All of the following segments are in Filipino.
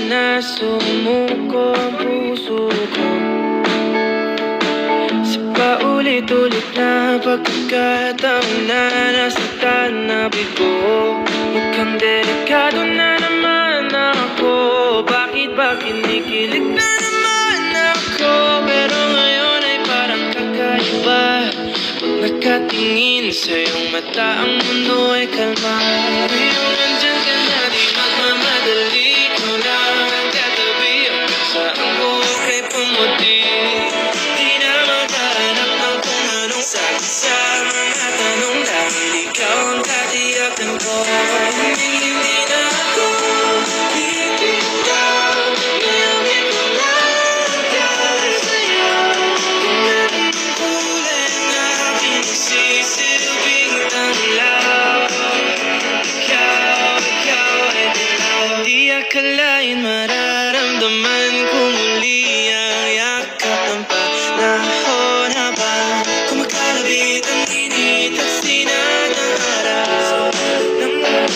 na sumuko ang puso ko sa paulit-ulit na pagkakataon na nasaktan na bigo. Mukhang delikado na naman ako. Bakit ba kinikilig na naman ako? Pero ngayon ay parang kakaiba. Pag nakatingin sa iyong mata, ang mundo ay kalma. Ngayong nandyan ka na, di magmamadali. Ikaw lang ang katabi, ang saan buhok ay pumuti. Di na maghahanap ng kung anong sagot sa mga tanong, dahil ikaw ang katiyakan ko. Hindi na ako bibitaw. Ngayon ikaw lang ang dahil sa'yo. Kung meron ng kulay na pinagsisilbing tanglaw, ikaw ay dilaw. Di akalain mararamdaman ko muli ang yakap ng panahon habang kumakalabit ang init at sinag ng araw ng ulan.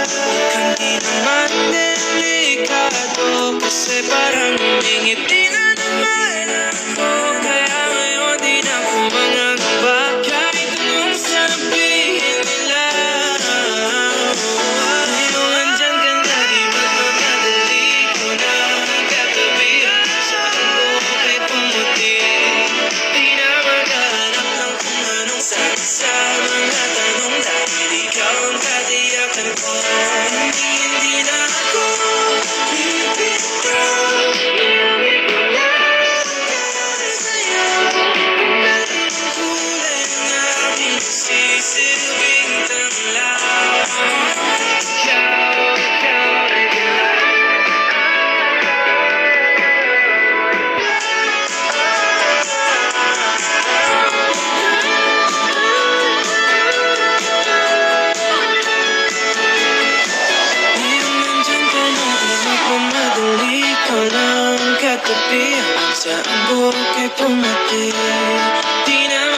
Mukhang di naman delikado kasi parang humingiti na naman ako. Kaya ngayon di na ko mangangamba kahit anong sabihin nila. Ngayong andyan ka na, di magmamadali. Ikaw na ang katabi, ang saan buhok ay pumuti. Di na maghahanap ng kung anong sagot sa mga tanong, dahil ikaw ang katiyakan ko. Hindi na ako bibitaw. Ngayon ikaw lang ang dahil sa'yo. Kung meron ng kulay na pinagsisilbing tanglaw, ikaw ay dilaw. Ngayong nandyan ka na, di magmamadali. Ikaw lang ang katabi, ang saan buhok ay pumuti. Di na